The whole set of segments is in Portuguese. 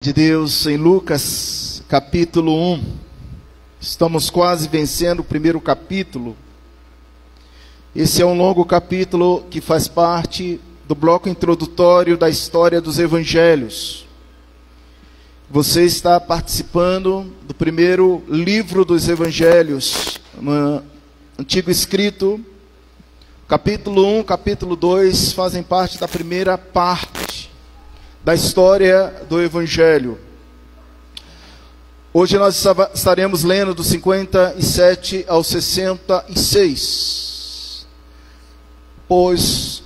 De Deus em Lucas capítulo 1. Estamos quase vencendo o primeiro capítulo. Esse é um longo capítulo que faz parte do bloco introdutório da história dos evangelhos. Você está participando do primeiro livro dos evangelhos, no Antigo Escrito. Capítulo 1, capítulo 2 fazem parte da primeira parte da história do Evangelho. Hoje nós estaremos lendo do 57 ao 66. Pois,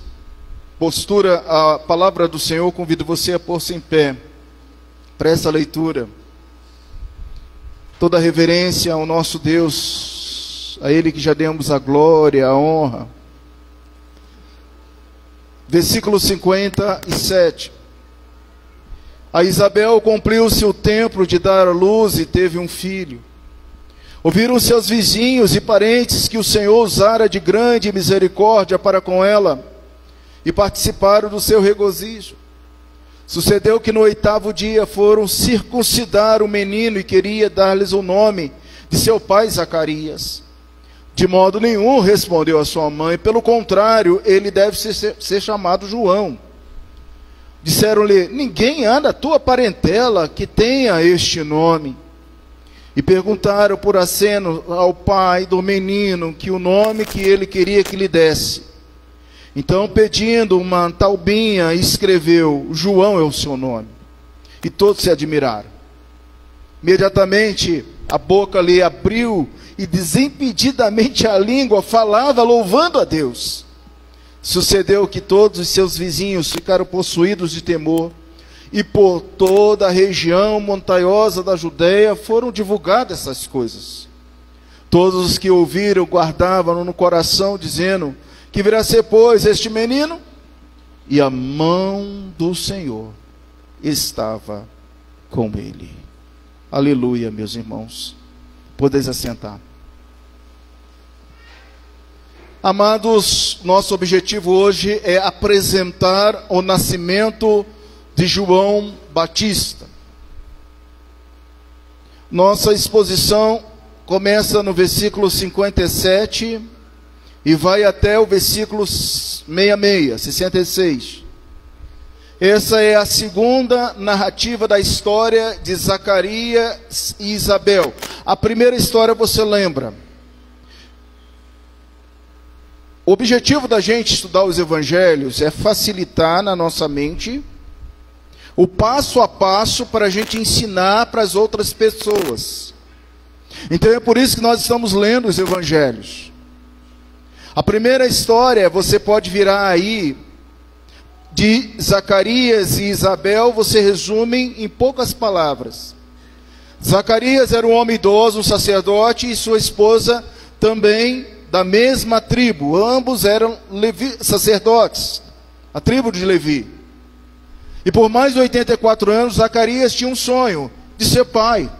postura a palavra do Senhor, convido você a pôr-se em pé para essa leitura. Toda reverência ao nosso Deus, a Ele que já demos a glória, a honra. Versículo 57. A Isabel cumpriu-se o tempo de dar à luz e teve um filho. Ouviram seus vizinhos e parentes que o Senhor usara de grande misericórdia para com ela, e participaram do seu regozijo. Sucedeu que no 8º dia foram circuncidar o menino e queria dar-lhes o nome de seu pai Zacarias. De modo nenhum, respondeu a sua mãe, pelo contrário, ele deve ser chamado João. Disseram-lhe: ninguém há na tua parentela que tenha este nome. E perguntaram por aceno ao pai do menino que o nome que ele queria que lhe desse. Então, pedindo uma taubinha, escreveu: João é o seu nome. E todos se admiraram. Imediatamente a boca lhe abriu e desimpedidamente a língua falava, louvando a Deus. Sucedeu que todos os seus vizinhos ficaram possuídos de temor, e por toda a região montanhosa da Judeia foram divulgadas essas coisas. Todos os que ouviram guardavam no coração, dizendo: que virá ser, pois, este menino? E a mão do Senhor estava com ele. Aleluia, meus irmãos. Podeis assentar. Amados, nosso objetivo hoje é apresentar o nascimento de João Batista. Nossa exposição começa no versículo 57 e vai até o versículo 66. Essa é a segunda narrativa da história de Zacarias e Isabel. A primeira história você lembra. O objetivo da gente estudar os evangelhos é facilitar na nossa mente o passo a passo para a gente ensinar para as outras pessoas. Então é por isso que nós estamos lendo os evangelhos. A primeira história, você pode virar aí, de Zacarias e Isabel, você resume em poucas palavras. Zacarias era um homem idoso, um sacerdote, e sua esposa também da mesma tribo. Ambos eram sacerdotes, a tribo de Levi. E por mais de 84 anos, Zacarias tinha um sonho de ser pai.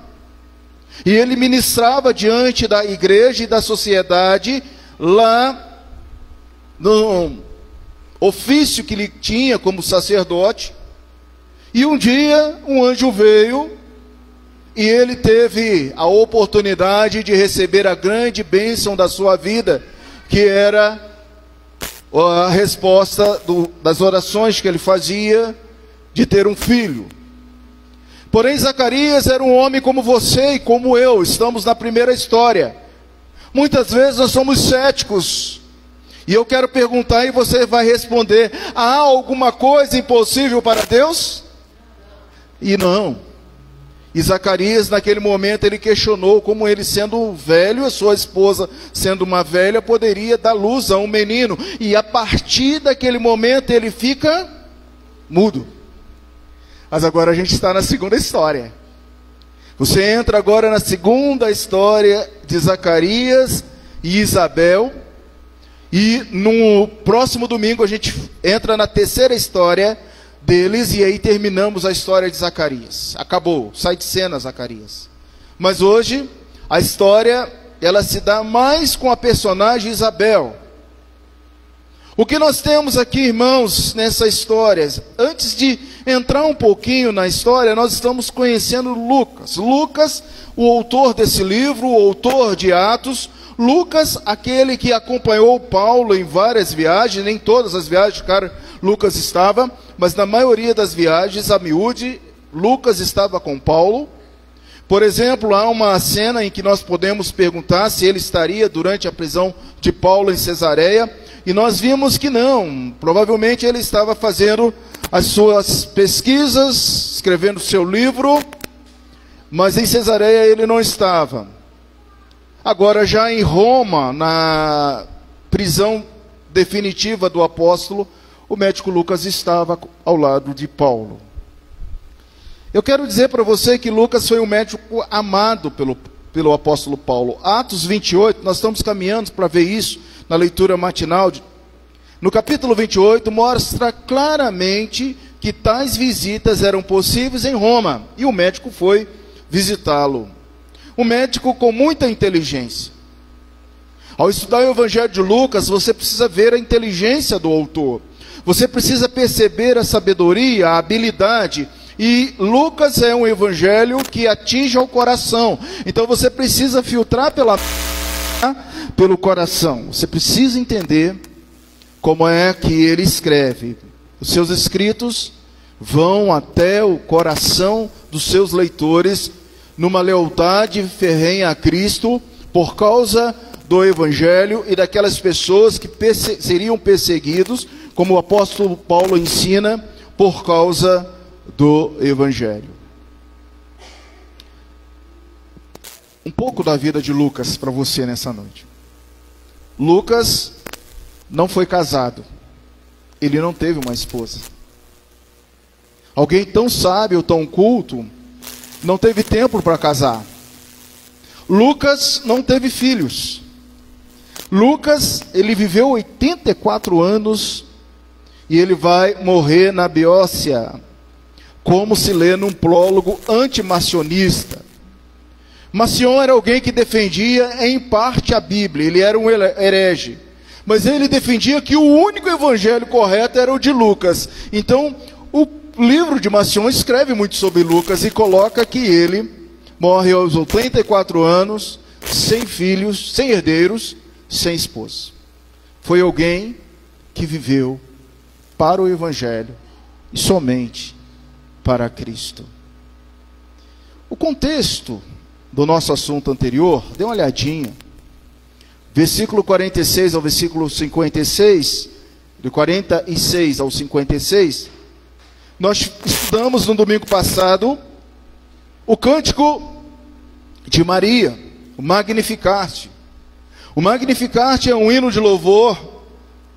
E ele ministrava diante da igreja e da sociedade, lá no ofício que ele tinha como sacerdote. E um dia, um anjo veio, e ele teve a oportunidade de receber a grande bênção da sua vida, que era a resposta das orações que ele fazia, de ter um filho. Porém, Zacarias era um homem como você e como eu, estamos na primeira história. Muitas vezes nós somos céticos, e eu quero perguntar e você vai responder: há alguma coisa impossível para Deus? E não. E Zacarias, naquele momento, ele questionou como ele, sendo velho, a sua esposa, sendo uma velha, poderia dar luz a um menino. E a partir daquele momento, ele fica mudo. Mas agora a gente está na segunda história. Você entra agora na segunda história de Zacarias e Isabel. E no próximo domingo a gente entra na terceira história deles, e aí terminamos a história de Zacarias. Acabou, sai de cena Zacarias. Mas hoje a história, ela se dá mais com a personagem Isabel. O que nós temos aqui, irmãos, nessa história, antes de entrar um pouquinho na história, nós estamos conhecendo Lucas. Lucas, o autor desse livro, o autor de Atos. Lucas, aquele que acompanhou Paulo em várias viagens, nem todas as viagens, cara, Lucas estava, mas na maioria das viagens, a miúde, Lucas estava com Paulo. Por exemplo, há uma cena em que nós podemos perguntar se ele estaria durante a prisão de Paulo em Cesareia, e nós vimos que não, provavelmente ele estava fazendo as suas pesquisas, escrevendo seu livro, mas em Cesareia ele não estava. Agora, já em Roma, na prisão definitiva do apóstolo, o médico Lucas estava ao lado de Paulo. Eu quero dizer para você que Lucas foi um médico amado pelo apóstolo Paulo. Atos 28, nós estamos caminhando para ver isso na leitura matinal. No capítulo 28, mostra claramente que tais visitas eram possíveis em Roma. E o médico foi visitá-lo. Um médico com muita inteligência. Ao estudar o Evangelho de Lucas, você precisa ver a inteligência do autor. Você precisa perceber a sabedoria, a habilidade. E Lucas é um evangelho que atinge ao coração. Então você precisa filtrar pelo coração. Você precisa entender como é que ele escreve. Os seus escritos vão até o coração dos seus leitores numa lealdade ferrenha a Cristo por causa do evangelho e daquelas pessoas que seriam perseguidos, como o apóstolo Paulo ensina, por causa do evangelho. Um pouco da vida de Lucas para você nessa noite. Lucas não foi casado. Ele não teve uma esposa. Alguém tão sábio, tão culto, não teve tempo para casar. Lucas não teve filhos. Lucas, ele viveu 84 anos e ele vai morrer na Beócia, como se lê num prólogo antimacionista. Macion era alguém que defendia em parte a Bíblia, ele era um herege, mas ele defendia que o único evangelho correto era o de Lucas. Então, o livro de Macion escreve muito sobre Lucas e coloca que ele morre aos 84 anos, sem filhos, sem herdeiros, sem esposa. Foi alguém que viveu para o evangelho e somente para Cristo. O contexto do nosso assunto anterior, dê uma olhadinha. Versículo 46 ao versículo 56, de 46 ao 56, nós estudamos no domingo passado o cântico de Maria, o Magnificat. O Magnificat é um hino de louvor,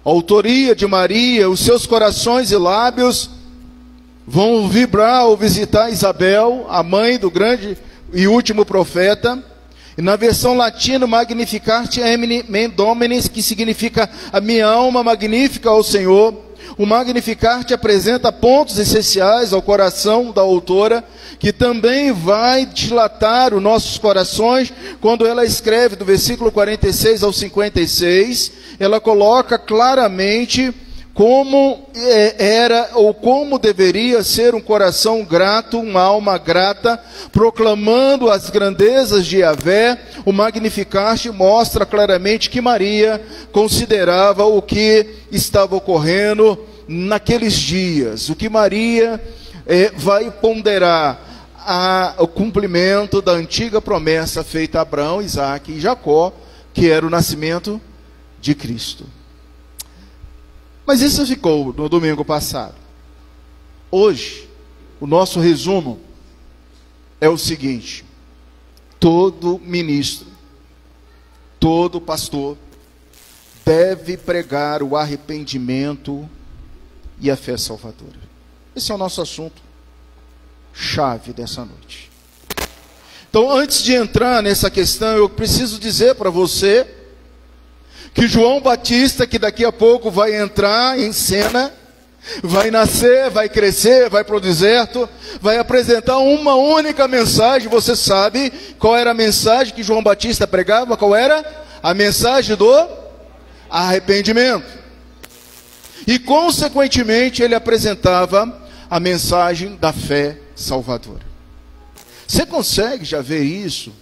a autoria de Maria, os seus corações e lábios vão vibrar ao visitar Isabel, a mãe do grande e último profeta. E na versão latina, Magnificat Emine Dominis, que significa a minha alma magnífica ao Senhor. O Magnificat apresenta pontos essenciais ao coração da autora, que também vai dilatar os nossos corações, quando ela escreve do versículo 46 ao 56, ela coloca claramente como era ou como deveria ser um coração grato, uma alma grata, proclamando as grandezas de Yahvé. O Magnificat mostra claramente que Maria considerava o que estava ocorrendo naqueles dias, o que Maria vai ponderar o cumprimento da antiga promessa feita a Abraão, Isaque e Jacó, que era o nascimento de Cristo. Mas isso ficou no domingo passado. Hoje, o nosso resumo é o seguinte: todo ministro, todo pastor deve pregar o arrependimento e a fé salvadora. Esse é o nosso assunto chave dessa noite. Então, antes de entrar nessa questão, eu preciso dizer para você que João Batista, que daqui a pouco vai entrar em cena, vai nascer, vai crescer, vai para o deserto, vai apresentar uma única mensagem. Você sabe qual era a mensagem que João Batista pregava? Qual era? A mensagem do arrependimento. E consequentemente ele apresentava a mensagem da fé salvadora. Você consegue já ver isso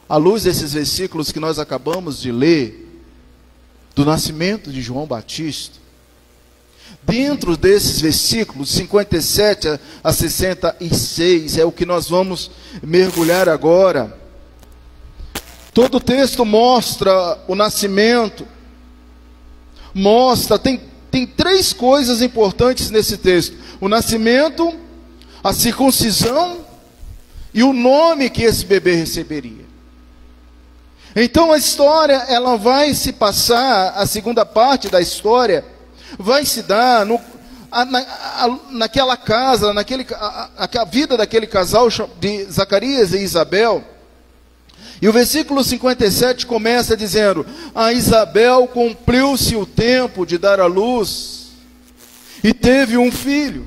à luz desses versículos que nós acabamos de ler, do nascimento de João Batista? Dentro desses versículos, 57 a 66, é o que nós vamos mergulhar agora. Todo o texto mostra o nascimento, tem três coisas importantes nesse texto: o nascimento, a circuncisão e o nome que esse bebê receberia. Então a história, ela vai se passar, a segunda parte da história vai se dar naquela casa, a vida daquele casal de Zacarias e Isabel. E o versículo 57 começa dizendo: a Isabel cumpriu-se o tempo de dar à luz e teve um filho.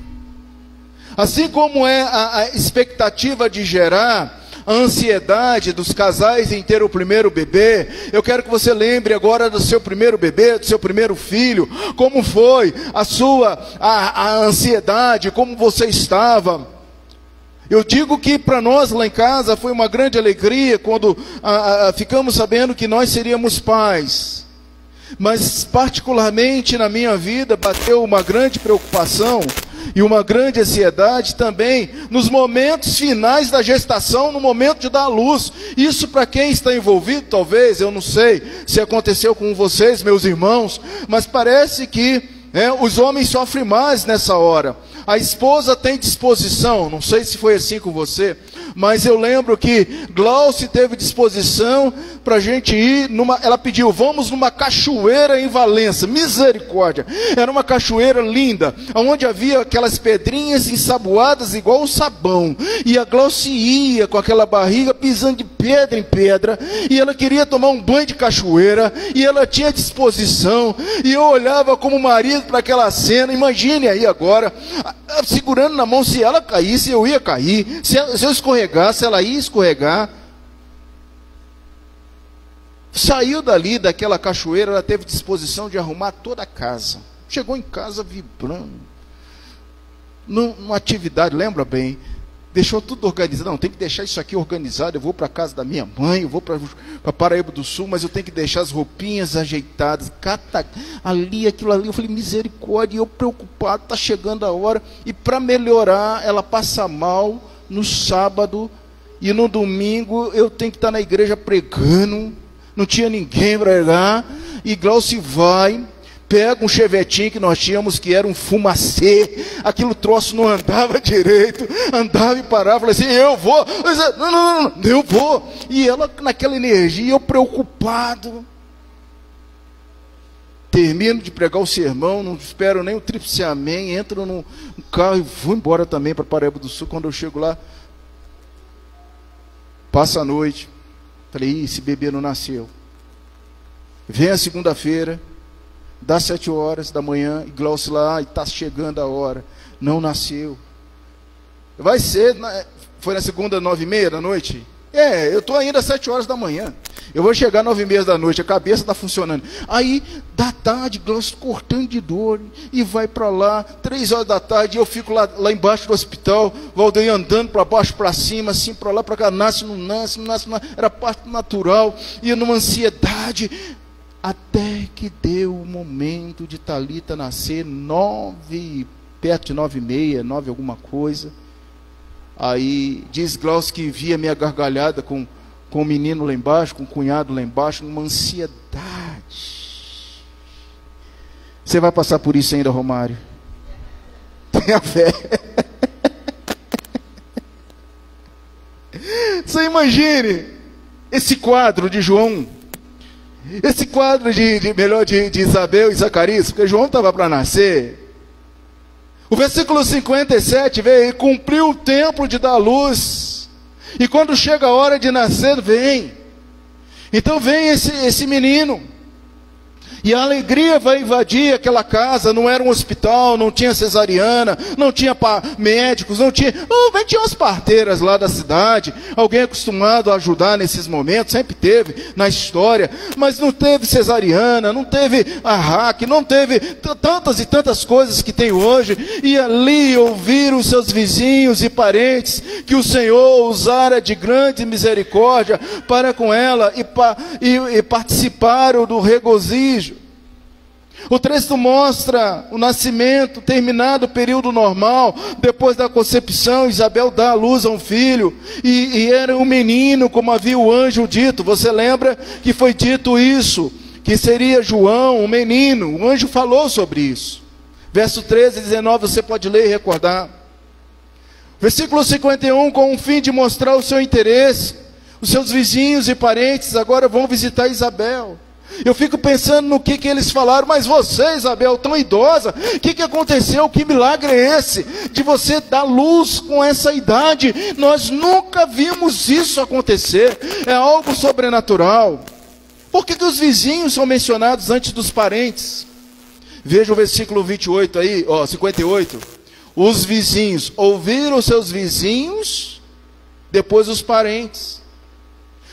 Assim como é a expectativa de gerar, a ansiedade dos casais em ter o primeiro bebê, eu quero que você lembre agora do seu primeiro bebê, do seu primeiro filho. Como foi a ansiedade, como você estava. Eu digo que para nós lá em casa foi uma grande alegria quando ficamos sabendo que nós seríamos pais. Mas particularmente na minha vida bateu uma grande preocupação e uma grande ansiedade também nos momentos finais da gestação, no momento de dar à luz. Isso para quem está envolvido, talvez, eu não sei se aconteceu com vocês, meus irmãos, mas parece que os homens sofrem mais nessa hora. A esposa tem disposição, não sei se foi assim com você, mas eu lembro que Glauce teve disposição para a gente ir ela pediu, vamos numa cachoeira em Valença, misericórdia, era uma cachoeira linda, onde havia aquelas pedrinhas ensaboadas igual o sabão, e a Glauce ia com aquela barriga pisando de pedra em pedra, e ela queria tomar um banho de cachoeira, e ela tinha disposição, e eu olhava como marido para aquela cena. Imagine aí agora, segurando na mão, se ela caísse, eu ia cair, se eu escorregasse, ela ia escorregar. Saiu dali, daquela cachoeira, ela teve disposição de arrumar toda a casa, chegou em casa vibrando, numa atividade, lembra bem, deixou tudo organizado. Não, tem que deixar isso aqui organizado, eu vou para a casa da minha mãe, eu vou para Paraíba do Sul, mas eu tenho que deixar as roupinhas ajeitadas, ali, aquilo ali. Eu falei, misericórdia, eu preocupado, está chegando a hora, e para melhorar, ela passa mal no sábado, e no domingo eu tenho que estar na igreja pregando, não tinha ninguém para pregar, e Glauce vai, pega um chevetinho que nós tínhamos, que era um fumacê, aquilo troço não andava direito, andava e parava, falei assim, eu vou, não, eu vou, e ela naquela energia, eu preocupado, termino de pregar o sermão, não espero nem o tríplice amém, entro no carro e vou embora também para Paraíba do Sul. Quando eu chego lá, passa a noite, falei, esse bebê não nasceu. Vem a segunda-feira, dá 7 horas da manhã, e Glauce lá, e está chegando a hora, não nasceu. Vai ser, foi na segunda, 9h30 da noite? Eu estou ainda às 7 horas da manhã, eu vou chegar 9h30 da noite, a cabeça está funcionando. Aí, da tarde, Glauce cortando de dor, e vai para lá, 3 horas da tarde, eu fico lá embaixo do hospital, Valdeir andando para baixo, para cima, assim, para lá, para cá, nasce, não nasce, era parte natural, ia numa ansiedade, até que deu o momento de Thalita nascer, perto de 9h30, 9 alguma coisa. Aí diz Glauce que via minha gargalhada com o menino lá embaixo, com o cunhado lá embaixo, uma ansiedade. Você vai passar por isso ainda, Romário? Tenha fé. Você imagine esse quadro de João, esse quadro de Isabel e Zacarias, porque João estava para nascer. O versículo 57 veio, e cumpriu o tempo de dar à luz, e quando chega a hora de nascer, vem. Então vem esse menino, E a alegria vai invadir aquela casa. Não era um hospital, não tinha cesariana, não tinha médicos, não tinha umas parteiras lá da cidade, alguém acostumado a ajudar nesses momentos, sempre teve na história, mas não teve cesariana, não teve arraque, não teve tantas e tantas coisas que tem hoje. E ali ouviram os seus vizinhos e parentes que o Senhor usara de grande misericórdia para com ela, e participaram do regozijo. O texto mostra o nascimento, terminado o período normal. Depois da concepção, Isabel dá à luz a um filho, e era um menino, como havia o anjo dito. Você lembra que foi dito isso, que seria João, um menino? O anjo falou sobre isso. Verso 13 e 19, você pode ler e recordar. Versículo 51, com o fim de mostrar o seu interesse, os seus vizinhos e parentes agora vão visitar Isabel. Eu fico pensando no que eles falaram. Mas você, Isabel, tão idosa, o que aconteceu? Que milagre é esse? De você dar luz com essa idade? Nós nunca vimos isso acontecer. É algo sobrenatural. Por que os vizinhos são mencionados antes dos parentes? Veja o versículo 28 aí, 58. Os vizinhos ouviram seus vizinhos, depois os parentes.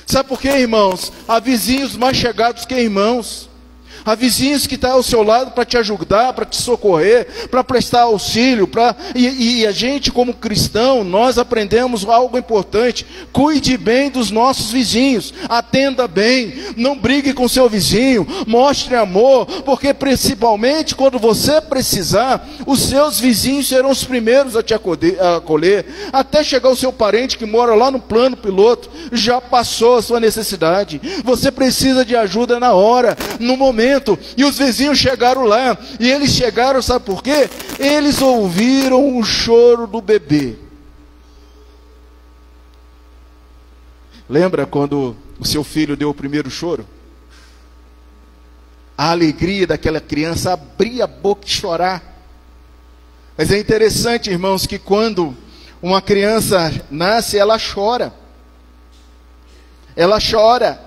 Sabe por quê, irmãos? Há vizinhos mais chegados que irmãos. Há vizinhos que estão ao seu lado para te ajudar, para te socorrer, para prestar auxílio. E a gente, como cristão, nós aprendemos algo importante. Cuide bem dos nossos vizinhos. Atenda bem. Não brigue com seu vizinho. Mostre amor. Porque principalmente quando você precisar, os seus vizinhos serão os primeiros a te acolher. Até chegar o seu parente que mora lá no plano piloto. Já passou a sua necessidade. Você precisa de ajuda na hora, no momento. E os vizinhos chegaram lá, e eles chegaram, sabe por quê? Eles ouviram o choro do bebê. Lembra quando o seu filho deu o primeiro choro? A alegria daquela criança, abrir a boca e chorar. Mas é interessante, irmãos, que quando uma criança nasce, ela chora. Ela chora,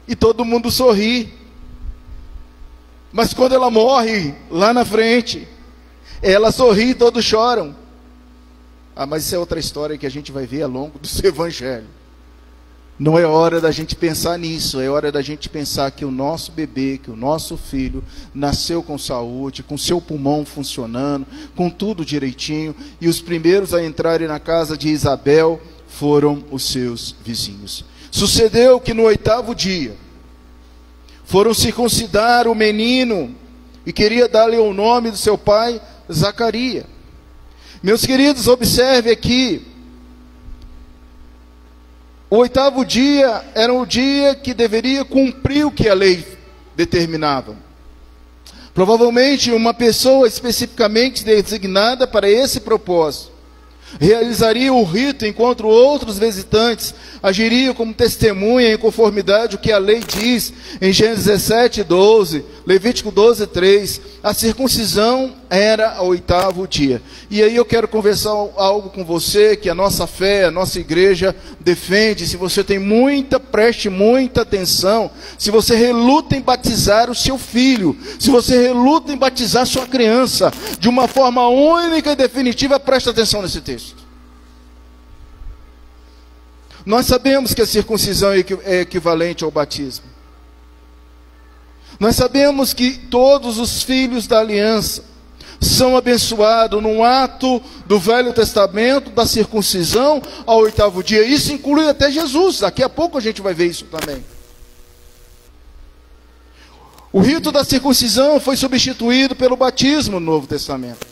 e todo mundo sorri. Mas quando ela morre, lá na frente, ela sorri e todos choram. Mas isso é outra história que a gente vai ver ao longo do seu evangelho. Não é hora da gente pensar nisso, é hora da gente pensar que o nosso bebê, que o nosso filho, nasceu com saúde, com seu pulmão funcionando, com tudo direitinho, e os primeiros a entrarem na casa de Isabel foram os seus vizinhos. Sucedeu que no 8º dia, foram circuncidar o menino, e queria dar-lhe o nome do seu pai, Zacarias. Meus queridos, observe aqui, o 8º dia era o dia que deveria cumprir o que a lei determinava. Provavelmente uma pessoa especificamente designada para esse propósito realizaria o rito enquanto outros visitantes agiriam como testemunha em conformidade ao que a lei diz em Gênesis 17, 12, Levítico 12, 3. A circuncisão era ao 8º dia. E aí eu quero conversar algo com você que a nossa fé, a nossa igreja defende. Se você tem preste muita atenção. Se você reluta em batizar o seu filho, se você reluta em batizar sua criança de uma forma única e definitiva, preste atenção nesse texto. Nós sabemos que a circuncisão é equivalente ao batismo. Nós sabemos que todos os filhos da aliança são abençoados num ato do Velho Testamento, da circuncisão ao 8º dia. Isso inclui até Jesus. Daqui a pouco a gente vai ver isso também. O rito da circuncisão foi substituído pelo batismo no Novo Testamento.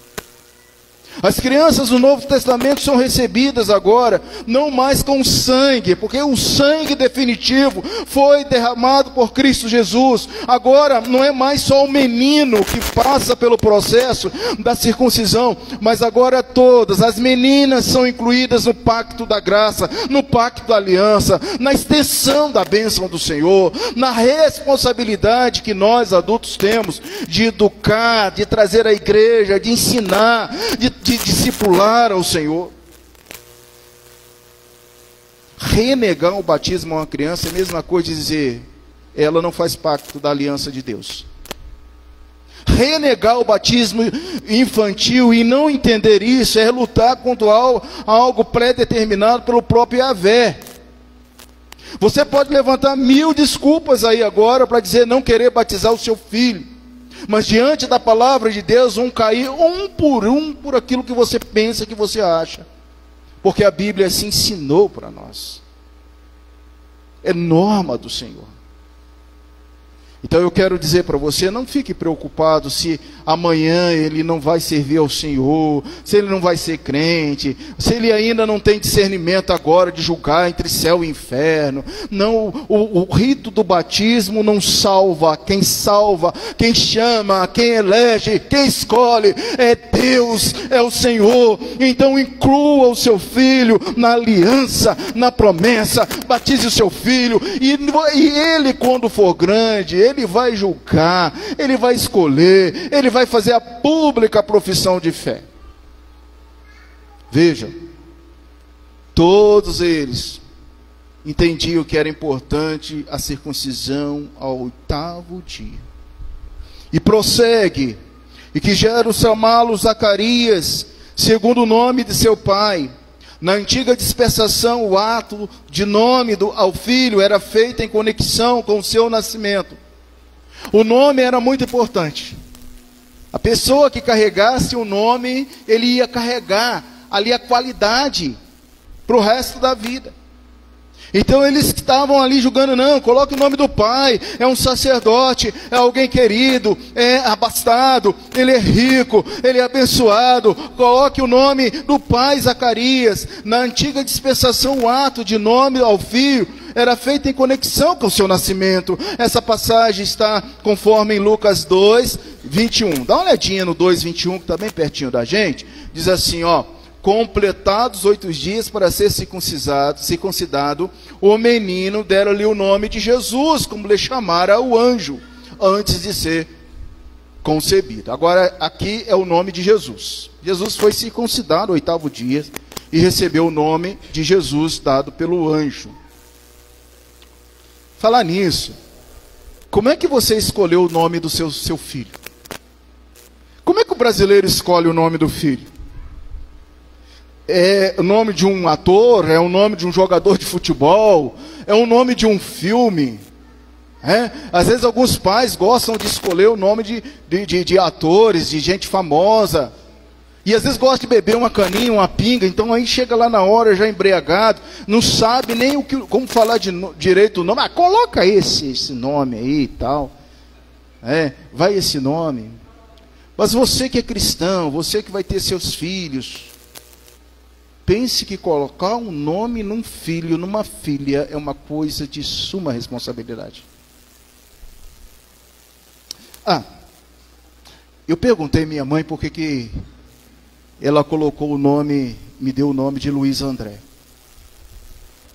As crianças do Novo Testamento são recebidas agora, não mais com sangue, porque o sangue definitivo foi derramado por Cristo Jesus. Agora não é mais só o menino que passa pelo processo da circuncisão, mas agora todas as meninas são incluídas no pacto da graça, no pacto da aliança, na extensão da bênção do Senhor, na responsabilidade que nós adultos temos de educar, de trazer à igreja, de ensinar, de discipular ao Senhor. Renegar o batismo a uma criança é a mesma coisa de dizer, ela não faz pacto da aliança de Deus. Renegar o batismo infantil e não entender isso é lutar contra algo pré-determinado pelo próprio Yahvé. Você pode levantar 1000 desculpas aí agora para dizer não querer batizar o seu filho, mas diante da palavra de Deus vão cair um por aquilo que você pensa, que você acha, porque a Bíblia se ensinou para nós, é norma do Senhor. Então eu quero dizer para você, não fique preocupado se amanhã ele não vai servir ao Senhor, se ele não vai ser crente, se ele ainda não tem discernimento agora de julgar entre céu e inferno. Não, o rito do batismo não salva, quem chama, quem elege, quem escolhe é Deus, é o Senhor. Então inclua o seu filho na aliança, na promessa, batize o seu filho, e ele, quando for grande, ele vai julgar, ele vai escolher, ele vai fazer a pública profissão de fé. Veja, todos eles entendiam que era importante a circuncisão ao 8º dia. E prossegue, e que chamá-lo Zacarias, segundo o nome de seu pai. Na antiga dispensação, o ato de nome ao filho era feito em conexão com o seu nascimento. O nome era muito importante. A pessoa que carregasse o nome, ele ia carregar ali a qualidade para o resto da vida. Então eles estavam ali julgando, não, coloque o nome do pai, é um sacerdote, é alguém querido, é abastado, ele é rico, ele é abençoado, coloque o nome do pai Zacarias. Na antiga dispensação, o ato de nome ao filho era feito em conexão com o seu nascimento. Essa passagem está conforme em Lucas 2, 21. Dá uma olhadinha no 2, 21, que está bem pertinho da gente. Diz assim, ó: completados 8 dias para ser circuncidado, o menino deram-lhe o nome de Jesus, como lhe chamara o anjo, antes de ser concebido. Agora, aqui é o nome de Jesus. Jesus foi circuncidado no 8º dia e recebeu o nome de Jesus dado pelo anjo. Falar nisso, como é que você escolheu o nome do seu filho? Como é que o brasileiro escolhe o nome do filho? É o nome de um ator, é o nome de um jogador de futebol, é o nome de um filme. Às vezes alguns pais gostam de escolher o nome de atores, de gente famosa. E às vezes gosta de beber uma caninha, uma pinga, então aí chega lá na hora já embriagado, não sabe nem como falar direito o nome. Ah, coloca esse nome aí e tal. Vai esse nome. Mas você que é cristão, você que vai ter seus filhos, pense que colocar um nome num filho, numa filha, é uma coisa de suma responsabilidade. Eu perguntei à minha mãe por que ela colocou o nome, me deu o nome de Luiz André.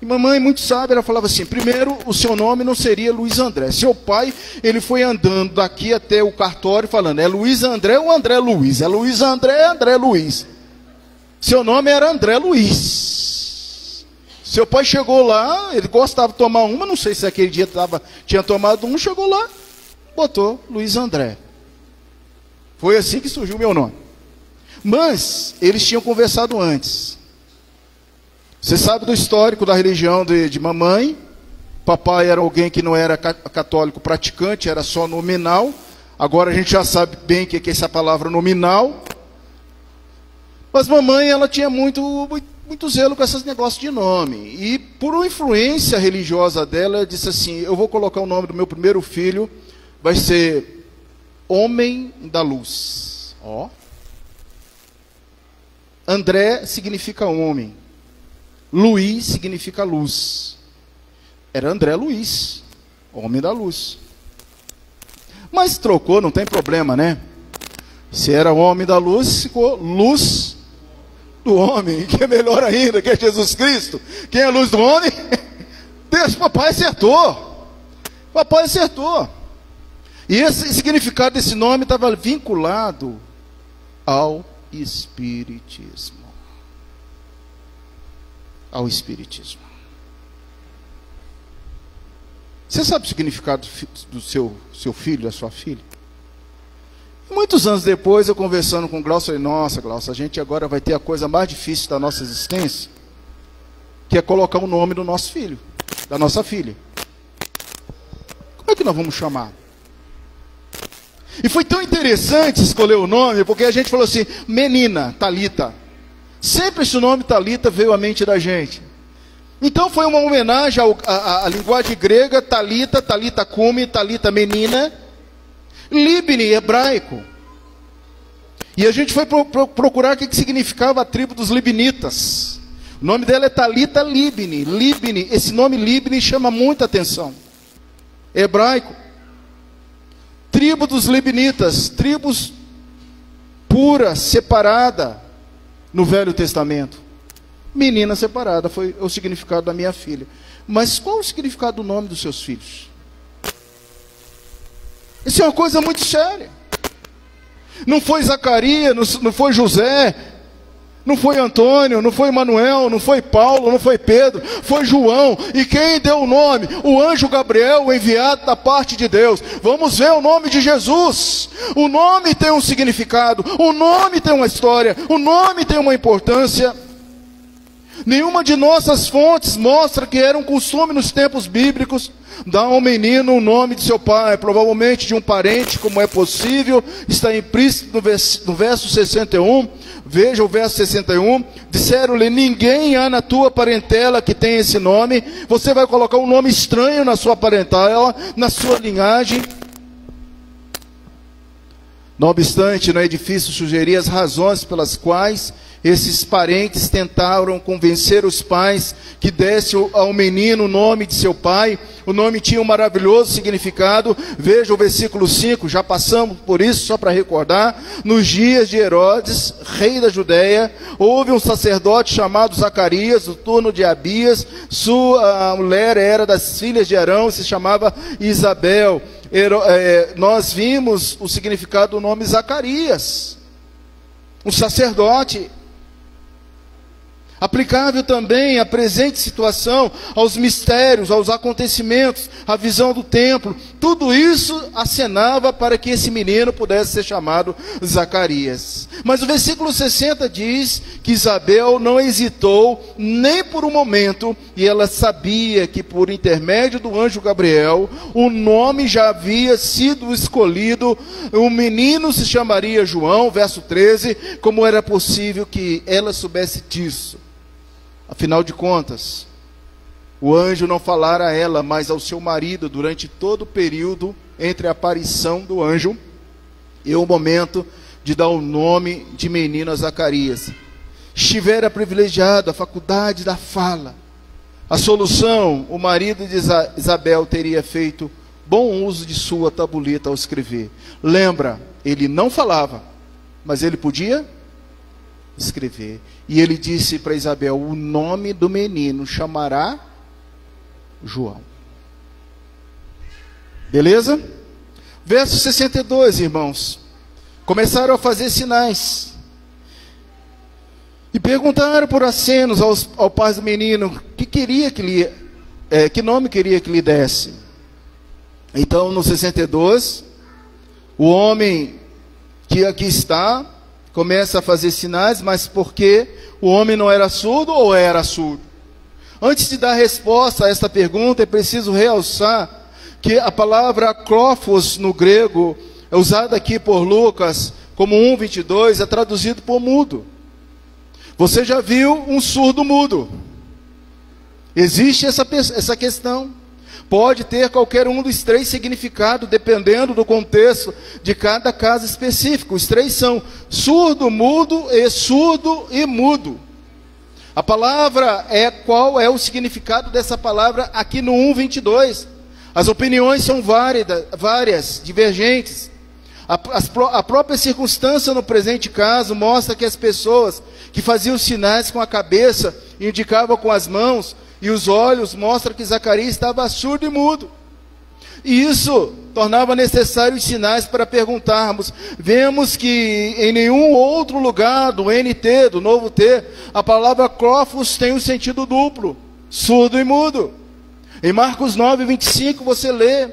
E mamãe, muito sábia, ela falava assim: primeiro, o seu nome não seria Luiz André. Seu pai, ele foi andando daqui até o cartório falando: é Luiz André ou André Luiz? É Luiz André, André Luiz. Seu nome era André Luiz. Seu pai chegou lá, ele gostava de tomar uma, não sei se aquele dia tinha tomado um, chegou lá, botou Luiz André. Foi assim que surgiu o meu nome. Mas eles tinham conversado antes. Você sabe do histórico da religião de mamãe. Papai era alguém que não era católico praticante, era só nominal. Agora a gente já sabe bem o que é essa palavra nominal. Mas mamãe, ela tinha muito zelo com esses negócios de nome. E por uma influência religiosa dela, ela disse assim: eu vou colocar o nome do meu primeiro filho, vai ser Homem da Luz. Ó. André significa homem. Luiz significa luz. Era André Luiz, Homem da Luz. Mas trocou, não tem problema, né? Se era Homem da Luz, ficou Luz do Homem, que é melhor ainda, que é Jesus Cristo. Quem é a luz do homem? Deus, papai acertou. Papai acertou. E esse significado desse nome estava vinculado ao Espiritismo. Ao Espiritismo. Você sabe o significado do seu filho, da sua filha? Muitos anos depois, eu conversando com o Glaucio, falei, nossa, Glaucio, a gente agora vai ter a coisa mais difícil da nossa existência, que é colocar o nome do nosso filho, da nossa filha. Como é que nós vamos chamar? E foi tão interessante escolher o nome, porque a gente falou assim, menina, Talita. Sempre esse nome Talita veio à mente da gente. Então foi uma homenagem à linguagem grega, Talita, Talita Cumi, Talita menina, Libni, hebraico. E a gente foi procurar o que significava a tribo dos libnitas. O nome dela é Talita Libni. Libni, esse nome Libni chama muita atenção. Hebraico. Tribo dos libnitas, tribos pura, separada no Velho Testamento. Menina separada foi o significado da minha filha. Mas qual o significado do nome dos seus filhos? Isso é uma coisa muito séria. Não foi Zacarias, não foi José, não foi Antônio, não foi Manuel, não foi Paulo, não foi Pedro, foi João. E quem deu o nome? O anjo Gabriel, o enviado da parte de Deus. Vamos ver o nome de Jesus. O nome tem um significado, o nome tem uma história, o nome tem uma importância. Nenhuma de nossas fontes mostra que era um costume nos tempos bíblicos dar ao menino o nome de seu pai, provavelmente de um parente, como é possível, está implícito no verso 61, veja o verso 61, disseram-lhe, ninguém há na tua parentela que tenha esse nome, você vai colocar um nome estranho na sua parentela, na sua linhagem. Não obstante, não é difícil sugerir as razões pelas quais esses parentes tentaram convencer os pais que desse ao menino o nome de seu pai. O nome tinha um maravilhoso significado. Veja o versículo 5, já passamos por isso, só para recordar. Nos dias de Herodes, rei da Judéia, houve um sacerdote chamado Zacarias, do turno de Abias. Sua mulher era das filhas de Arão, se chamava Isabel. Nós vimos o significado do nome Zacarias, um sacerdote. Aplicável também à presente situação, aos mistérios, aos acontecimentos, à visão do templo. Tudo isso acenava para que esse menino pudesse ser chamado Zacarias. Mas o versículo 60 diz que Isabel não hesitou nem por um momento, e ela sabia que por intermédio do anjo Gabriel, o nome já havia sido escolhido, o menino se chamaria João, verso 13, como era possível que ela soubesse disso? Afinal de contas, o anjo não falara a ela, mas ao seu marido, durante todo o período entre a aparição do anjo e o momento de dar o nome de menino a Zacarias. Estivera privilegiado a faculdade da fala. A solução, o marido de Isabel teria feito bom uso de sua tabuleta ao escrever. Lembra, ele não falava, mas ele podia escrever. E ele disse para Isabel, o nome do menino chamará João. Beleza? Verso 62, irmãos. Começaram a fazer sinais. E perguntaram por acenos ao pai do menino, que nome queria que lhe desse. Então, no 62, o homem que aqui está, começa a fazer sinais, mas porque o homem não era surdo ou era surdo? Antes de dar resposta a esta pergunta, é preciso realçar que a palavra akrófos no grego, é usada aqui por Lucas como 1:22, é traduzido por mudo. Você já viu um surdo mudo? Existe essa questão. Pode ter qualquer um dos três significados, dependendo do contexto de cada caso específico. Os três são surdo, mudo e mudo. A palavra qual é o significado dessa palavra aqui no 1:22? As opiniões são várias, divergentes. A própria circunstância no presente caso mostra que as pessoas que faziam sinais com a cabeça, indicavam com as mãos e os olhos, mostra que Zacarias estava surdo e mudo. E isso tornava necessário os sinais para perguntarmos. Vemos que em nenhum outro lugar do NT, do Novo T, a palavra akrófos tem um sentido duplo, surdo e mudo. Em Marcos 9:25 você lê,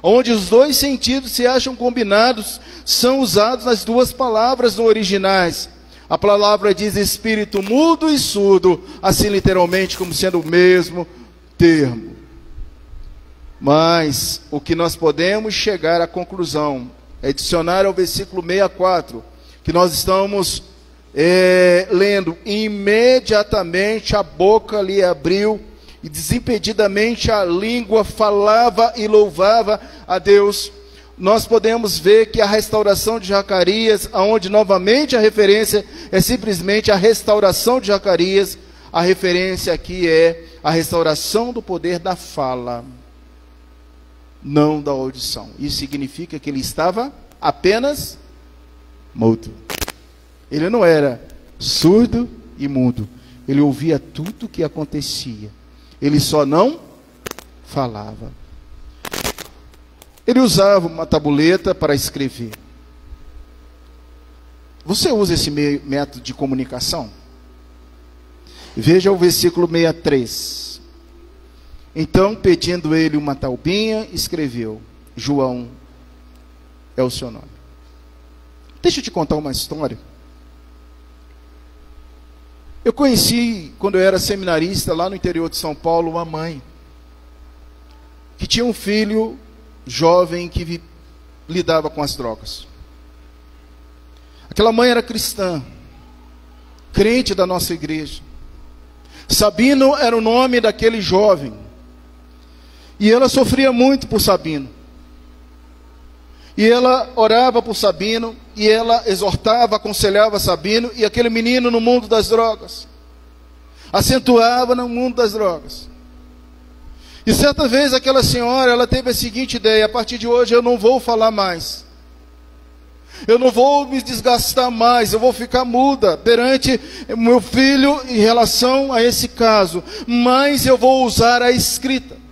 onde os dois sentidos se acham combinados, são usados as duas palavras no originais. A palavra diz espírito mudo e surdo, assim literalmente como sendo o mesmo termo. Mas o que nós podemos chegar à conclusão é adicionar ao versículo 64, que nós estamos lendo: imediatamente a boca lhe abriu, e desimpedidamente a língua falava e louvava a Deus. Nós podemos ver que a restauração de Zacarias, onde novamente a referência é simplesmente a restauração de Zacarias, a referência aqui é a restauração do poder da fala, não da audição. Isso significa que ele estava apenas mudo. Ele não era surdo e mudo. Ele ouvia tudo o que acontecia. Ele só não falava. Ele usava uma tabuleta para escrever. Você usa esse método de comunicação? Veja o versículo 63. Então, pedindo ele uma taubinha, escreveu: João é o seu nome. Deixa eu te contar uma história. Eu conheci, quando eu era seminarista, lá no interior de São Paulo, uma mãe que tinha um filho jovem que lidava com as drogas. Aquela mãe era cristã, crente da nossa igreja. Sabino era o nome daquele jovem. E ela sofria muito por Sabino. E ela orava por Sabino, e ela exortava, aconselhava Sabino, e aquele menino no mundo das drogas. Acentuava no mundo das drogas. E certa vez aquela senhora, ela teve a seguinte ideia: a partir de hoje eu não vou falar mais. Eu não vou me desgastar mais, eu vou ficar muda perante meu filho em relação a esse caso, mas eu vou usar a escrita.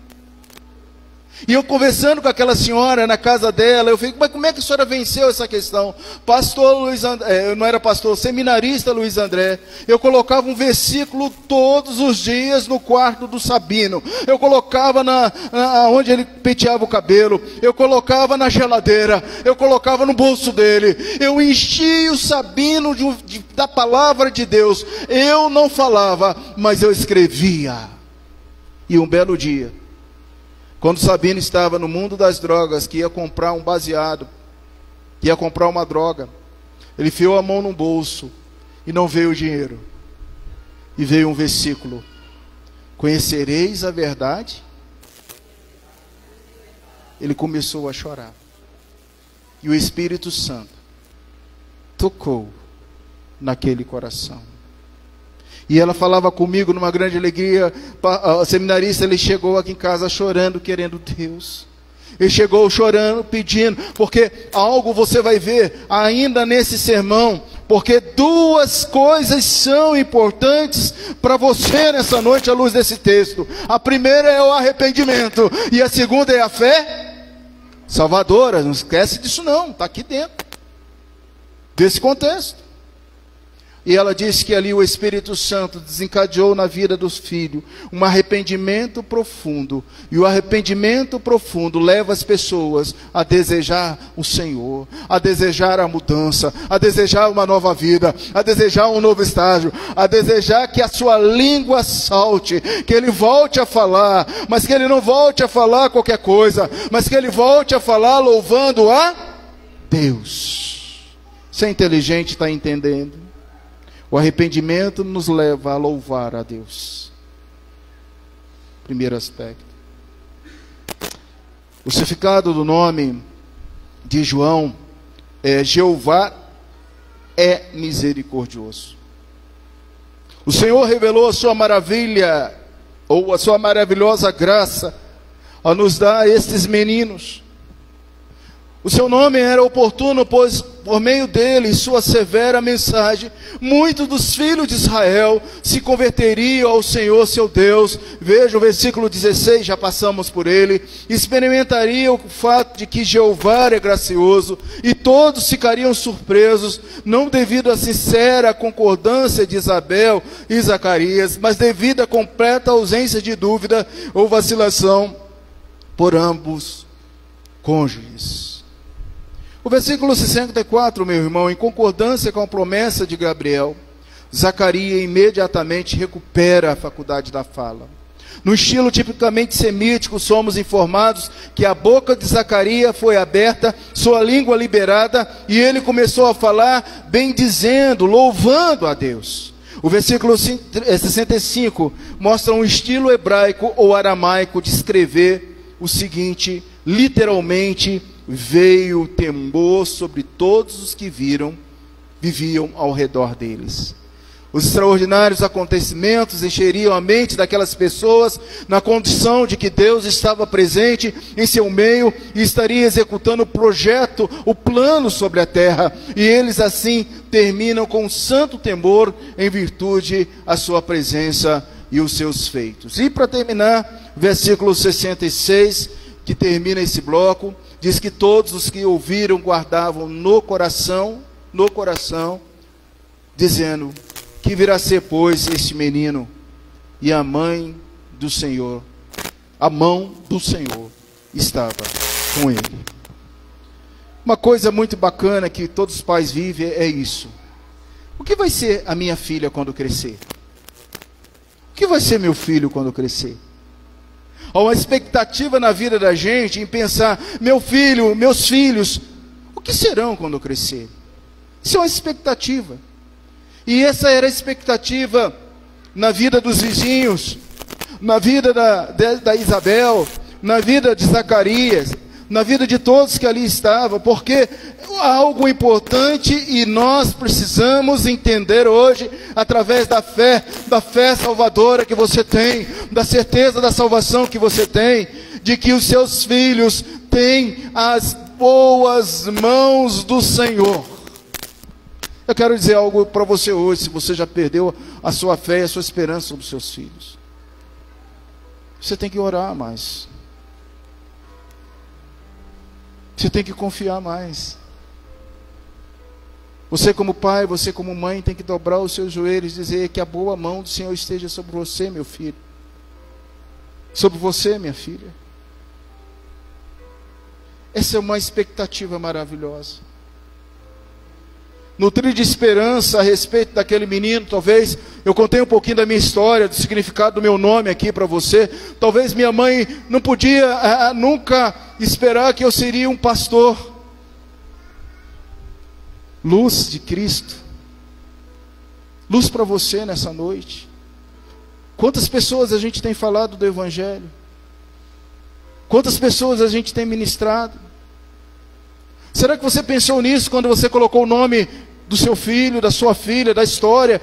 E eu conversando com aquela senhora na casa dela, eu falei: mas como é que a senhora venceu essa questão? Pastor Luiz André, eu não era pastor, seminarista Luiz André, eu colocava um versículo todos os dias no quarto do Sabino, eu colocava onde ele penteava o cabelo, eu colocava na geladeira, eu colocava no bolso dele, eu enchia o Sabino da palavra de Deus. Eu não falava, mas eu escrevia. E um belo dia, quando Sabino estava no mundo das drogas, que ia comprar um baseado, que ia comprar uma droga, ele enfiou a mão no bolso e não veio o dinheiro. E veio um versículo: conhecereis a verdade? Ele começou a chorar. E o Espírito Santo tocou naquele coração. E ela falava comigo numa grande alegria. O seminarista, ele chegou aqui em casa chorando, querendo Deus. Ele chegou chorando, pedindo, porque algo você vai ver ainda nesse sermão, porque duas coisas são importantes para você nessa noite à luz desse texto. A primeira é o arrependimento, e a segunda é a fé salvadora. Não esquece disso não, está aqui dentro desse contexto. E ela disse que ali o Espírito Santo desencadeou na vida dos filhos um arrependimento profundo. E o arrependimento profundo leva as pessoas a desejar o Senhor, a desejar a mudança, a desejar uma nova vida, a desejar um novo estágio, a desejar que a sua língua salte, que ele volte a falar, mas que ele não volte a falar qualquer coisa, mas que ele volte a falar louvando a Deus. Você é inteligente, está entendendo? O arrependimento nos leva a louvar a Deus. Primeiro aspecto. O significado do nome de João é: Jeová é misericordioso. O Senhor revelou a sua maravilha, ou a sua maravilhosa graça, a nos dar estes meninos. O seu nome era oportuno, pois por meio dele, sua severa mensagem, muitos dos filhos de Israel se converteriam ao Senhor seu Deus. Veja o versículo 16, já passamos por ele. Experimentariam o fato de que Jeová é gracioso, e todos ficariam surpresos, não devido à sincera concordância de Isabel e Zacarias, mas devido à completa ausência de dúvida ou vacilação por ambos cônjuges. O versículo 64, meu irmão, em concordância com a promessa de Gabriel, Zacarias imediatamente recupera a faculdade da fala. No estilo tipicamente semítico, somos informados que a boca de Zacarias foi aberta, sua língua liberada, e ele começou a falar, bendizendo, louvando a Deus. O versículo 65 mostra um estilo hebraico ou aramaico de escrever o seguinte, literalmente, veio temor sobre todos os que viviam ao redor deles. Os extraordinários acontecimentos encheriam a mente daquelas pessoas na condição de que Deus estava presente em seu meio e estaria executando o projeto, o plano sobre a terra. E eles assim terminam com santo temor em virtude da sua presença e os seus feitos. E para terminar, versículo 66, que termina esse bloco, diz que todos os que ouviram guardavam no coração, dizendo: que virá ser, pois, este menino? E a mãe do Senhor, a mão do Senhor estava com ele. Uma coisa muito bacana que todos os pais vivem é isso. O que vai ser a minha filha quando crescer? O que vai ser meu filho quando crescer? Há uma expectativa na vida da gente em pensar, meu filho, meus filhos, o que serão quando crescer? Isso é uma expectativa. E essa era a expectativa na vida dos vizinhos, na vida da Isabel, na vida de Zacarias, na vida de todos que ali estavam, porque há algo importante e nós precisamos entender hoje, através da fé salvadora que você tem, da certeza da salvação que você tem, de que os seus filhos têm as boas mãos do Senhor. Eu quero dizer algo para você hoje, se você já perdeu a sua fé e a sua esperança sobre os seus filhos. Você tem que orar mais. Você tem que confiar mais. Você como pai, você como mãe, tem que dobrar os seus joelhos e dizer que a boa mão do Senhor esteja sobre você, meu filho. Sobre você, minha filha. Essa é uma expectativa maravilhosa. Nutrir de esperança a respeito daquele menino. Talvez eu contei um pouquinho da minha história, do significado do meu nome aqui para você. Talvez minha mãe não podia nunca esperar que eu seria um pastor. Luz de Cristo, luz para você nessa noite. Quantas pessoas a gente tem falado do Evangelho? Quantas pessoas a gente tem ministrado? Será que você pensou nisso quando você colocou o nome do seu filho, da sua filha, da história?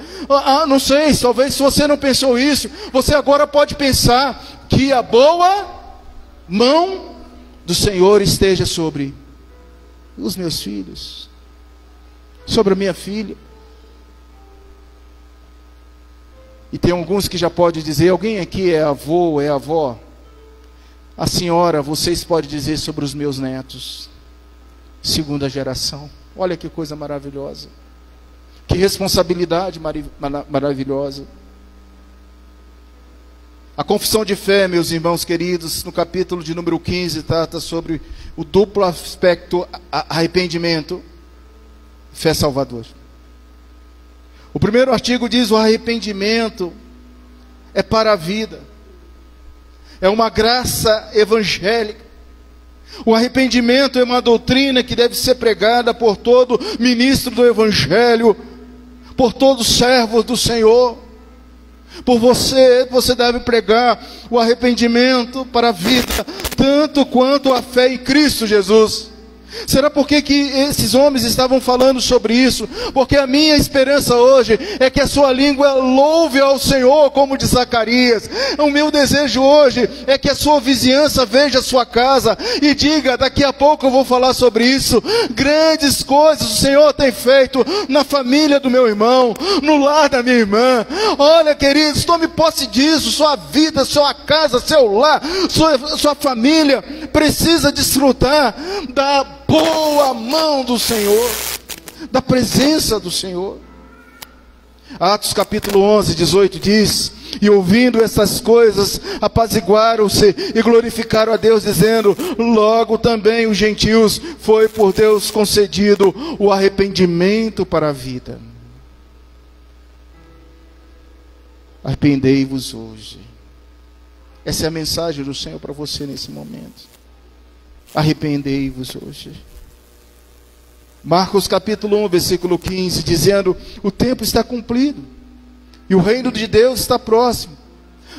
Não sei, talvez se você não pensou isso, você agora pode pensar que a boa mão do Senhor esteja sobre os meus filhos, sobre a minha filha. E tem alguns que já podem dizer, alguém aqui é avô, é avó? A senhora, vocês podem dizer sobre os meus netos, segunda geração. Olha que coisa maravilhosa. Que responsabilidade maravilhosa. A confissão de fé, meus irmãos queridos, no capítulo de número 15, trata sobre o duplo aspecto arrependimento, fé salvadora. O primeiro artigo diz: o arrependimento é para a vida, é uma graça evangélica. O arrependimento é uma doutrina que deve ser pregada por todo ministro do Evangelho, por todos os servos do Senhor. Por você deve pregar o arrependimento para a vida, tanto quanto a fé em Cristo Jesus. Será por que esses homens estavam falando sobre isso? Porque a minha esperança hoje é que a sua língua louve ao Senhor, como de Zacarias. O meu desejo hoje é que a sua vizinhança veja a sua casa e diga: daqui a pouco eu vou falar sobre isso. Grandes coisas o Senhor tem feito na família do meu irmão, no lar da minha irmã. Olha, queridos, tome posse disso. Sua vida, sua casa, seu lar, sua família precisa desfrutar da boa mão do Senhor, da presença do Senhor. Atos capítulo 11, 18 diz E ouvindo essas coisas, apaziguaram-se e glorificaram a Deus, dizendo: logo também os gentios foi por Deus concedido o arrependimento para a vida. Arrependei-vos hoje. Essa é a mensagem do Senhor para você nesse momento. Arrependei-vos hoje. Marcos capítulo 1, versículo 15, dizendo: o tempo está cumprido e o reino de Deus está próximo.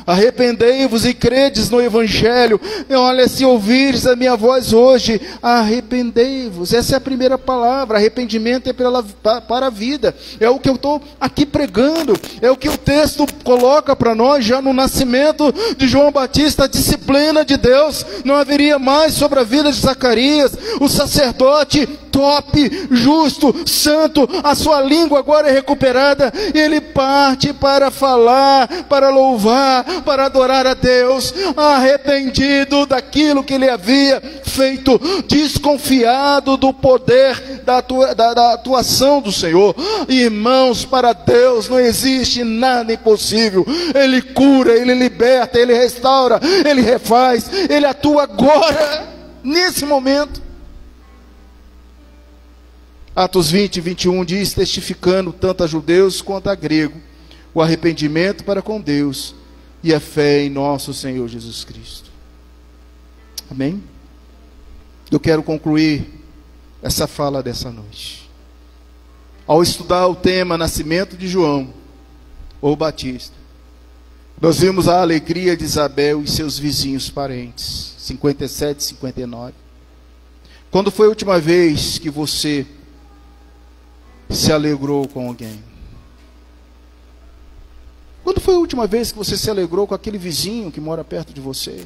Arrependei-vos e credes no Evangelho. E olha, se ouvires a minha voz hoje, arrependei-vos. Essa é a primeira palavra. Arrependimento é para a vida. É o que eu estou aqui pregando. É o que o texto coloca para nós já no nascimento de João Batista. A disciplina de Deus não haveria mais sobre a vida de Zacarias. O sacerdote top, justo, santo, a sua língua agora é recuperada, e ele parte para falar, para louvar, para adorar a Deus, arrependido daquilo que ele havia feito, desconfiado do poder da atuação do Senhor. Irmãos, para Deus não existe nada impossível. Ele cura, Ele liberta, Ele restaura, Ele refaz, Ele atua agora, nesse momento. Atos 20, 21 diz: testificando tanto a judeus quanto a grego o arrependimento para com Deus e a fé em nosso Senhor Jesus Cristo. Amém? Eu quero concluir essa fala dessa noite. Ao estudar o tema nascimento de João ou Batista, nós vimos a alegria de Isabel e seus vizinhos parentes. 57 e 59. Quando foi a última vez que você se alegrou com alguém? Quando foi a última vez que você se alegrou com aquele vizinho que mora perto de você?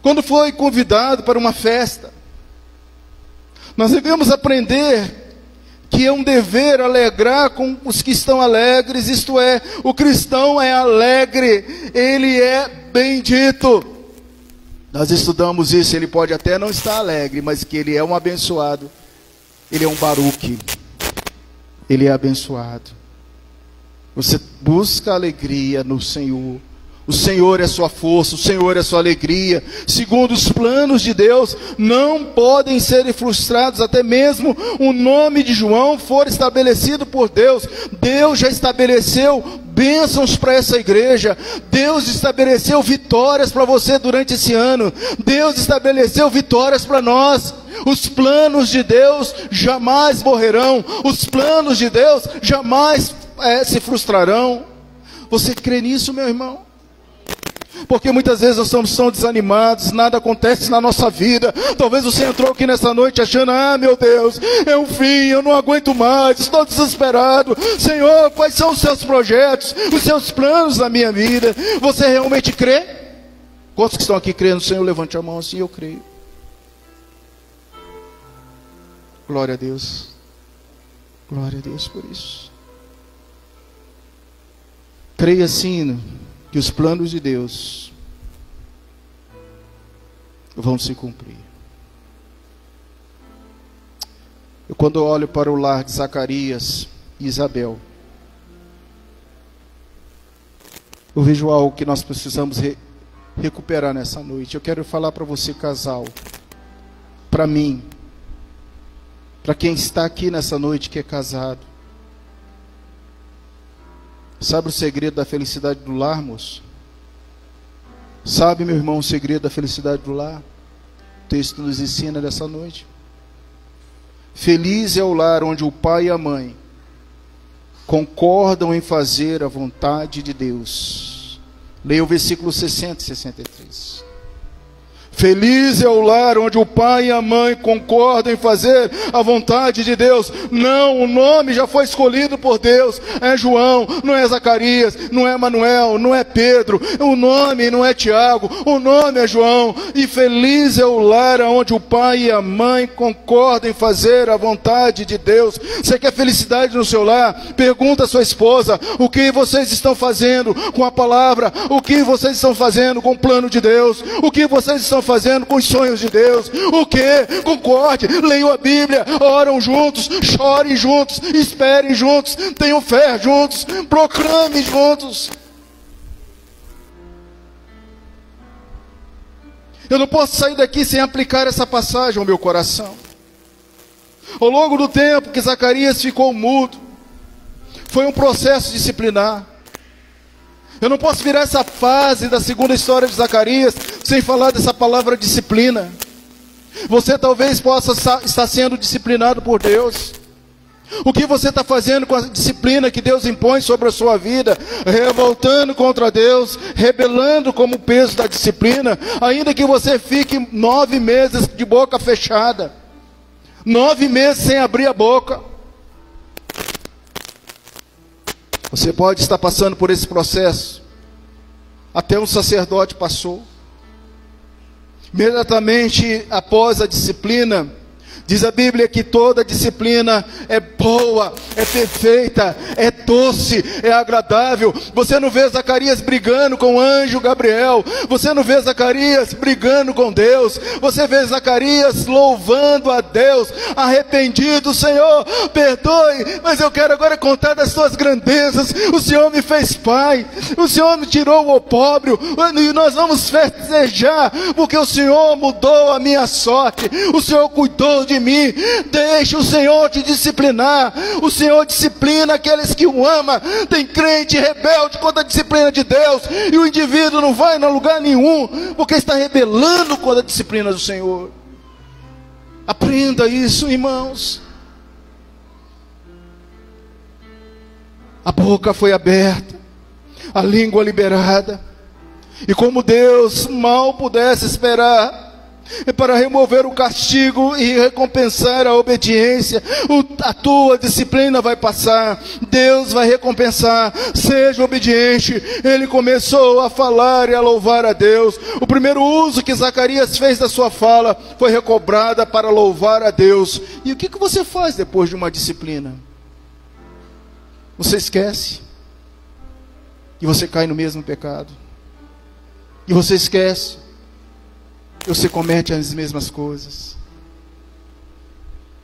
Quando foi convidado para uma festa? Nós devemos aprender que é um dever alegrar com os que estão alegres, isto é, o cristão é alegre, ele é bendito. Nós estudamos isso, ele pode até não estar alegre, mas que ele é um abençoado, ele é um baruque. Ele é abençoado. Você busca alegria no Senhor. O Senhor é sua força, o Senhor é sua alegria. Segundo os planos de Deus, não podem ser frustrados, até mesmo o nome de João for estabelecido por Deus. Deus já estabeleceu bênçãos para essa igreja. Deus estabeleceu vitórias para você durante esse ano. Deus estabeleceu vitórias para nós. Os planos de Deus jamais morrerão. Os planos de Deus jamais se frustrarão. Você crê nisso, meu irmão? Porque muitas vezes nós estamos tão desanimados, nada acontece na nossa vida. Talvez você entrou aqui nessa noite achando: ah, meu Deus, é um fim, eu não aguento mais, estou desesperado. Senhor, quais são os seus projetos, os seus planos na minha vida? Você realmente crê? Quantos que estão aqui crendo? Senhor, levante a mão assim: eu creio. Glória a Deus. Glória a Deus por isso. Creia sim que os planos de Deus vão se cumprir. Eu, quando olho para o lar de Zacarias e Isabel, eu vejo algo que nós precisamos recuperar nessa noite. Eu quero falar para você, casal, para mim, para quem está aqui nessa noite que é casado. Sabe o segredo da felicidade do lar, moço? Sabe, meu irmão, o segredo da felicidade do lar? O texto nos ensina dessa noite. Feliz é o lar onde o pai e a mãe concordam em fazer a vontade de Deus. Leia o versículo 60 e 63. Feliz é o lar onde o pai e a mãe concordam em fazer a vontade de Deus. Não, o nome já foi escolhido por Deus. É João, não é Zacarias, não é Manuel, não é Pedro. O nome não é Tiago, o nome é João. E feliz é o lar onde o pai e a mãe concordam em fazer a vontade de Deus. Você quer felicidade no seu lar? Pergunta à sua esposa: o que vocês estão fazendo com a palavra? O que vocês estão fazendo com o plano de Deus? O que vocês estão fazendo com os sonhos de Deus? O que? Concorde, leiam a Bíblia, oram juntos, chorem juntos, esperem juntos, tenham fé juntos, proclamem juntos. Eu não posso sair daqui sem aplicar essa passagem ao meu coração. Ao longo do tempo que Zacarias ficou mudo, foi um processo disciplinar. Eu não posso virar essa fase da segunda história de Zacarias sem falar dessa palavra disciplina. Você talvez possa estar sendo disciplinado por Deus. O que você está fazendo com a disciplina que Deus impõe sobre a sua vida? Revoltando contra Deus, rebelando como o peso da disciplina, ainda que você fique 9 meses de boca fechada, 9 meses sem abrir a boca. Você pode estar passando por esse processo. Até um sacerdote passou. Imediatamente após a disciplina, diz a Bíblia que toda disciplina é boa, é perfeita, é doce, é agradável. Você não vê Zacarias brigando com o anjo Gabriel. Você não vê Zacarias brigando com Deus. Você vê Zacarias louvando a Deus, arrependido. Senhor, perdoe, mas eu quero agora contar das tuas grandezas. O Senhor me fez pai, o Senhor me tirou o opróbrio, e nós vamos festejar, porque o Senhor mudou a minha sorte, o Senhor cuidou de mim. Deixa o Senhor te disciplinar. O Senhor disciplina aqueles que o amam. Tem crente rebelde contra a disciplina de Deus, e o indivíduo não vai a lugar nenhum, porque está rebelando contra a disciplina do Senhor. Aprenda isso, irmãos. A boca foi aberta, a língua liberada, e como Deus mal pudesse esperar para remover o castigo e recompensar a obediência, a tua disciplina vai passar, Deus vai recompensar. Seja obediente. Ele começou a falar e a louvar a Deus. O primeiro uso que Zacarias fez da sua fala foi recobrada para louvar a Deus. E o que você faz depois de uma disciplina? Você esquece, e você cai no mesmo pecado, e você esquece, você comete as mesmas coisas.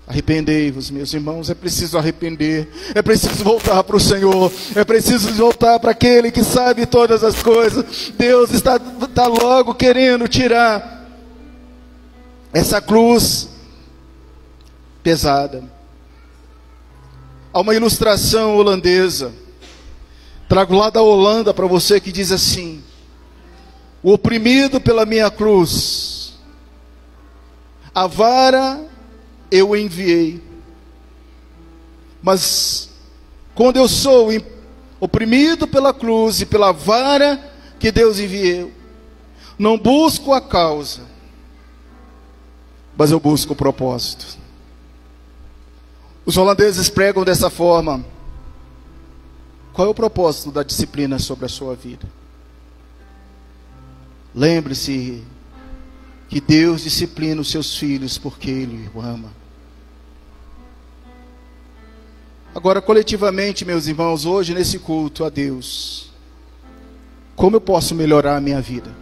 Arrependei-vos, meus irmãos. É preciso arrepender, é preciso voltar para o Senhor, é preciso voltar para aquele que sabe todas as coisas. Deus está logo querendo tirar essa cruz pesada. Há uma ilustração holandesa, trago lá da Holanda para você, que diz assim: o oprimido pela minha cruz, a vara eu enviei. Mas quando eu sou oprimido pela cruz e pela vara que Deus enviou, não busco a causa, mas eu busco o propósito. Os holandeses pregam dessa forma. Qual é o propósito da disciplina sobre a sua vida? Lembre-se que Deus disciplina os seus filhos porque Ele o ama. Agora, coletivamente, meus irmãos, hoje nesse culto a Deus, como eu posso melhorar a minha vida?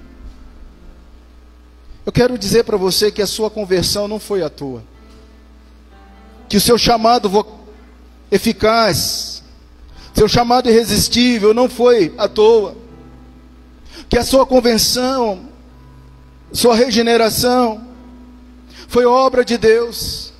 Eu quero dizer para você que a sua conversão não foi à toa, que o seu chamado eficaz, seu chamado irresistível não foi à toa, que a sua conversão, sua regeneração foi obra de Deus.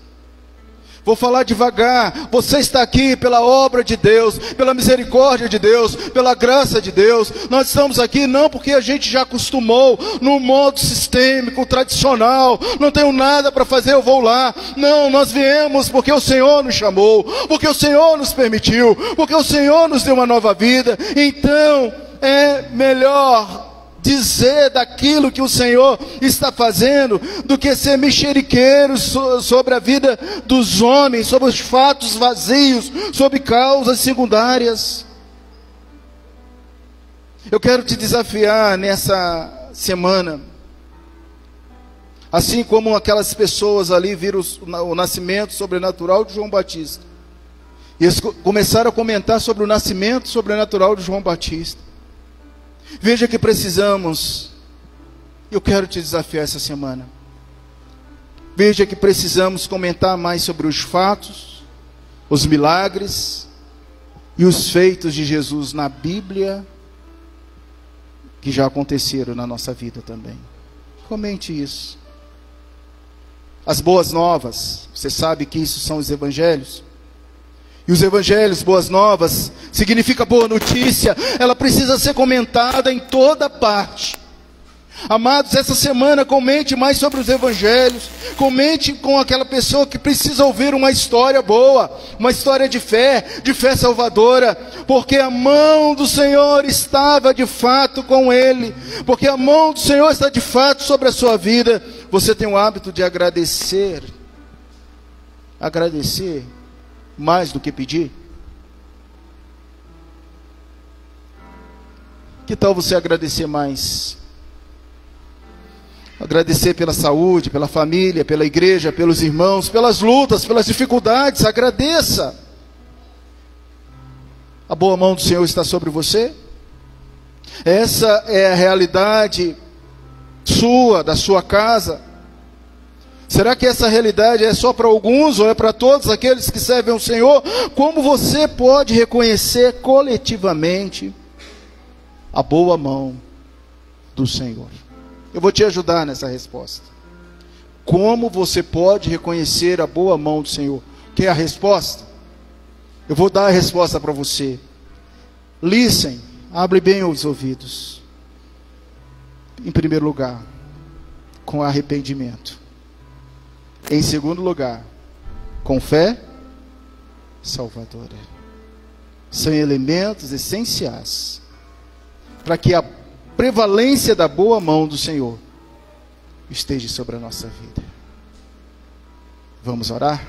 Vou falar devagar. Você está aqui pela obra de Deus, pela misericórdia de Deus, pela graça de Deus. Nós estamos aqui não porque a gente já acostumou no modo sistêmico, tradicional. Não tenho nada para fazer, eu vou lá. Não, nós viemos porque o Senhor nos chamou, porque o Senhor nos permitiu, porque o Senhor nos deu uma nova vida. Então é melhor dizer daquilo que o Senhor está fazendo, do que ser mexeriqueiro sobre a vida dos homens, sobre os fatos vazios, sobre causas secundárias. Eu quero te desafiar nessa semana, assim como aquelas pessoas ali viram o nascimento sobrenatural de João Batista, e eles começaram a comentar sobre o nascimento sobrenatural de João Batista. Veja que precisamos, eu quero te desafiar essa semana. Veja que precisamos comentar mais sobre os fatos, os milagres e os feitos de Jesus na Bíblia, que já aconteceram na nossa vida também. Comente isso. As boas novas, você sabe que isso são os evangelhos. E os evangelhos, boas novas, significa boa notícia. Ela precisa ser comentada em toda parte. Amados, essa semana comente mais sobre os evangelhos. Comente com aquela pessoa que precisa ouvir uma história boa, uma história de fé salvadora, porque a mão do Senhor estava de fato com ele, porque a mão do Senhor está de fato sobre a sua vida. Você tem o hábito de agradecer mais do que pedir? Que tal você agradecer mais? Agradecer pela saúde, pela família, pela igreja, pelos irmãos, pelas lutas, pelas dificuldades. Agradeça. A boa mão do Senhor está sobre você. Essa é a realidade sua, da sua casa. Será que essa realidade é só para alguns ou é para todos aqueles que servem ao Senhor? Como você pode reconhecer coletivamente a boa mão do Senhor? Eu vou te ajudar nessa resposta. Como você pode reconhecer a boa mão do Senhor? Quer a resposta? Eu vou dar a resposta para você. Listen, abre bem os ouvidos. Em primeiro lugar, com arrependimento. Em segundo lugar, com fé salvadora. São elementos essenciais para que a prevalência da boa mão do Senhor esteja sobre a nossa vida. Vamos orar?